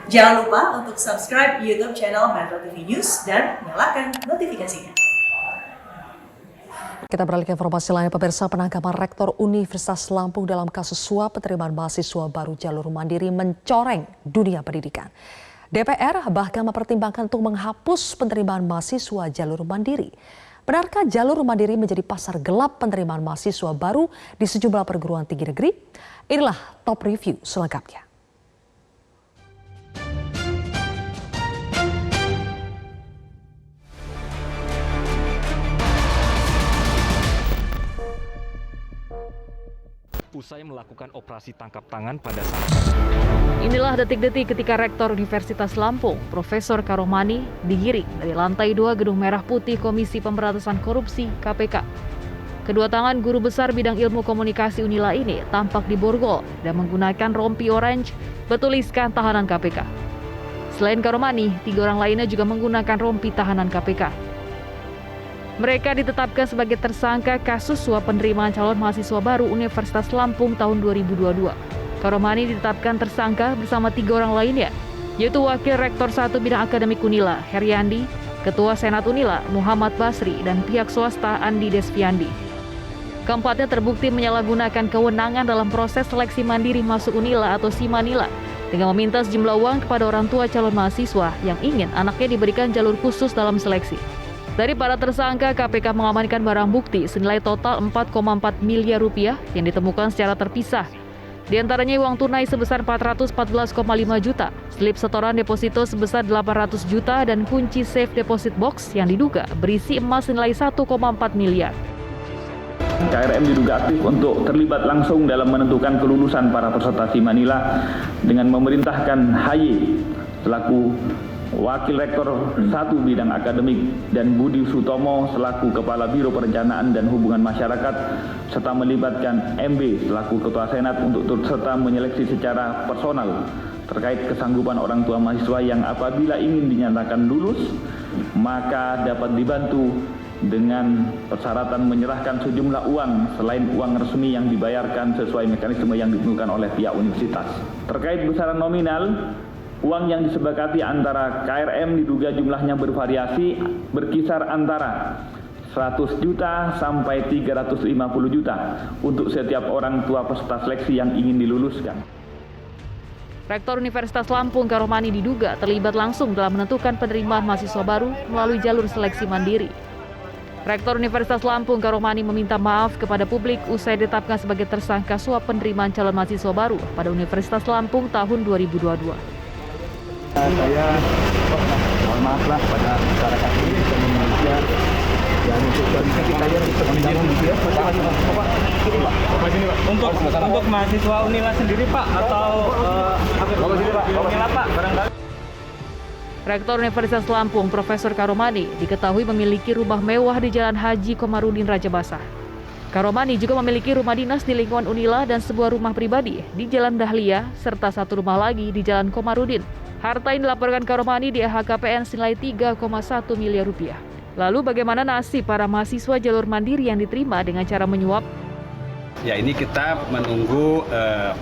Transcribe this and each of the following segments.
Jangan lupa untuk subscribe YouTube channel Metro TV News dan nyalakan notifikasinya. Kita beralih ke informasi lain, pemirsa. Penangkapan Rektor Universitas Lampung dalam kasus suap penerimaan mahasiswa baru jalur mandiri mencoreng dunia pendidikan. DPR bahkan mempertimbangkan untuk menghapus penerimaan mahasiswa jalur mandiri. Benarkah jalur mandiri menjadi pasar gelap penerimaan mahasiswa baru di sejumlah perguruan tinggi negeri? Inilah top review selengkapnya. Usai melakukan operasi tangkap tangan pada saat Inilah detik-detik ketika Rektor Universitas Lampung, Profesor Karomani, digiring dari lantai 2 Gedung Merah Putih Komisi Pemberantasan Korupsi (KPK). Kedua tangan guru besar bidang ilmu komunikasi Unila ini tampak diborgol dan menggunakan rompi orange bertuliskan tahanan KPK. Selain Karomani, 3 orang lainnya juga menggunakan rompi tahanan KPK. Mereka ditetapkan sebagai tersangka kasus suap penerimaan calon mahasiswa baru Universitas Lampung tahun 2022. Karomani ditetapkan tersangka bersama 3 orang lainnya, yaitu Wakil Rektor 1 Bidang Akademik Unila, Heriandi, Ketua Senat Unila, Muhammad Basri, dan pihak swasta Andi Desviandi. Keempatnya terbukti menyalahgunakan kewenangan dalam proses seleksi mandiri masuk Unila atau Simanila dengan meminta sejumlah uang kepada orang tua calon mahasiswa yang ingin anaknya diberikan jalur khusus dalam seleksi. Dari para tersangka, KPK mengamankan barang bukti senilai total 4,4 miliar rupiah yang ditemukan secara terpisah. Di antaranya uang tunai sebesar 414,5 juta, slip setoran deposito sebesar 800 juta, dan kunci safe deposit box yang diduga berisi emas senilai 1,4 miliar. KRM diduga aktif untuk terlibat langsung dalam menentukan kelulusan para peserta Simanila dengan memerintahkan HY selaku Wakil Rektor 1 Bidang Akademik dan Budi Sutomo selaku Kepala Biro Perencanaan dan Hubungan Masyarakat serta melibatkan MB selaku Ketua Senat untuk turut serta menyeleksi secara personal terkait kesanggupan orang tua mahasiswa yang apabila ingin dinyatakan lulus maka dapat dibantu dengan persyaratan menyerahkan sejumlah uang selain uang resmi yang dibayarkan sesuai mekanisme yang ditentukan oleh pihak universitas. Terkait besaran nominal, uang yang disepakati antara KRM diduga jumlahnya bervariasi berkisar antara 100 juta sampai 350 juta untuk setiap orang tua peserta seleksi yang ingin diluluskan. Rektor Universitas Lampung Karomani diduga terlibat langsung dalam menentukan penerimaan mahasiswa baru melalui jalur seleksi mandiri. Rektor Universitas Lampung Karomani meminta maaf kepada publik usai ditetapkan sebagai tersangka suap penerimaan calon mahasiswa baru pada Universitas Lampung tahun 2022. Saya mohon maaflah pada masyarakat Indonesia dan untuk kita lihat untuk mahasiswa Unila sendiri Pak atau Unila Pak barangkali. Rektor Universitas Lampung Profesor Karomani diketahui memiliki rumah mewah di Jalan Haji Komarudin Raja Basah. Karomani juga memiliki rumah dinas di lingkungan Unila dan sebuah rumah pribadi di Jalan Dahlia serta 1 rumah lagi di Jalan Komarudin. Harta yang dilaporkan Karomani di LHKPN senilai 3,1 miliar rupiah. Lalu bagaimana nasib para mahasiswa jalur mandiri yang diterima dengan cara menyuap? Ya, ini kita menunggu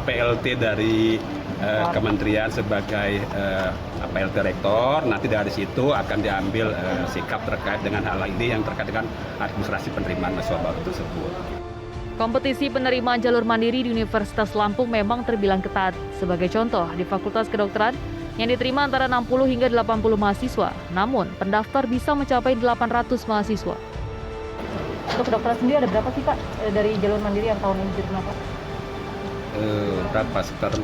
PLT dari Kementerian sebagai PLT Rektor. Nanti dari situ akan diambil sikap terkait dengan hal ini yang terkait dengan administrasi penerimaan mahasiswa baru tersebut. Kompetisi penerimaan jalur mandiri di Universitas Lampung memang terbilang ketat. Sebagai contoh, di Fakultas Kedokteran yang diterima antara 60 hingga 80 mahasiswa. Namun, pendaftar bisa mencapai 800 mahasiswa. Untuk kedokteran sendiri ada berapa sih Pak dari jalur mandiri yang tahun ini diterima Pak? Berapa? Sekitar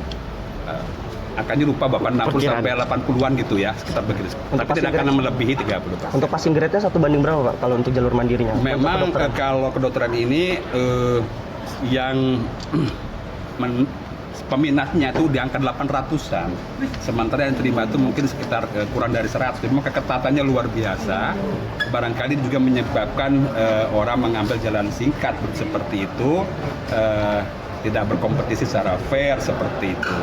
angkanya lupa Bapak, 60 sampai 80-an gitu ya, sekitar begitu. Tapi tidak akan melebihi 30. Untuk passing grade-nya 1 banding berapa Pak kalau untuk jalur mandirinya? Memang kalau kedokteran ini yang peminatnya itu di angka 800-an, sementara yang terima itu mungkin sekitar kurang dari 100. Memang keketatannya luar biasa, barangkali juga menyebabkan orang mengambil jalan singkat seperti itu, tidak berkompetisi secara fair seperti itu.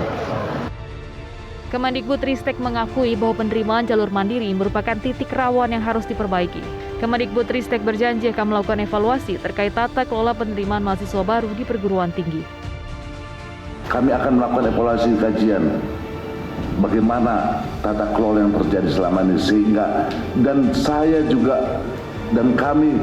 Kemendikbudristek mengakui bahwa penerimaan jalur mandiri merupakan titik rawan yang harus diperbaiki. Kemendikbudristek berjanji akan melakukan evaluasi terkait tata kelola penerimaan mahasiswa baru di perguruan tinggi. Kami akan melakukan evaluasi kajian bagaimana tata kelola yang terjadi selama ini, sehingga dan saya juga dan kami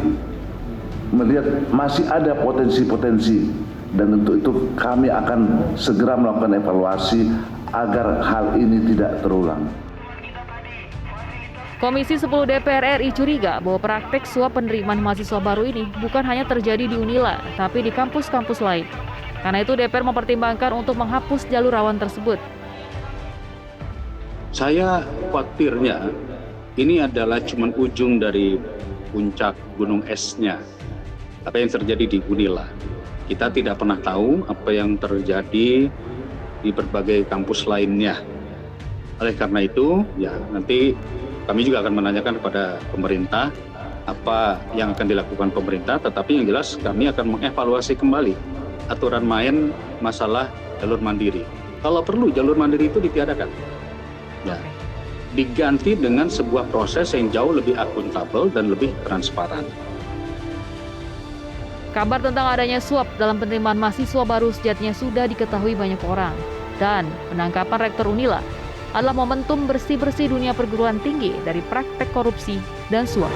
melihat masih ada potensi-potensi, dan untuk itu kami akan segera melakukan evaluasi agar hal ini tidak terulang. Komisi 10 DPR RI curiga bahwa praktek suap penerimaan mahasiswa baru ini bukan hanya terjadi di Unila, tapi di kampus-kampus lain. Karena itu DPR mempertimbangkan untuk menghapus jalur rawan tersebut. Saya khawatirnya ini adalah cuma ujung dari puncak gunung esnya. Apa yang terjadi di Unila. Kita tidak pernah tahu apa yang terjadi di berbagai kampus lainnya. Oleh karena itu, ya nanti kami juga akan menanyakan kepada pemerintah apa yang akan dilakukan pemerintah, tetapi yang jelas kami akan mengevaluasi kembali aturan main masalah jalur mandiri. Kalau perlu jalur mandiri itu ditiadakan. Ya, diganti dengan sebuah proses yang jauh lebih akuntabel dan lebih transparan. Kabar tentang adanya suap dalam penerimaan mahasiswa baru sejatinya sudah diketahui banyak orang. Dan penangkapan Rektor Unila adalah momentum bersih-bersih dunia perguruan tinggi dari praktek korupsi dan suap.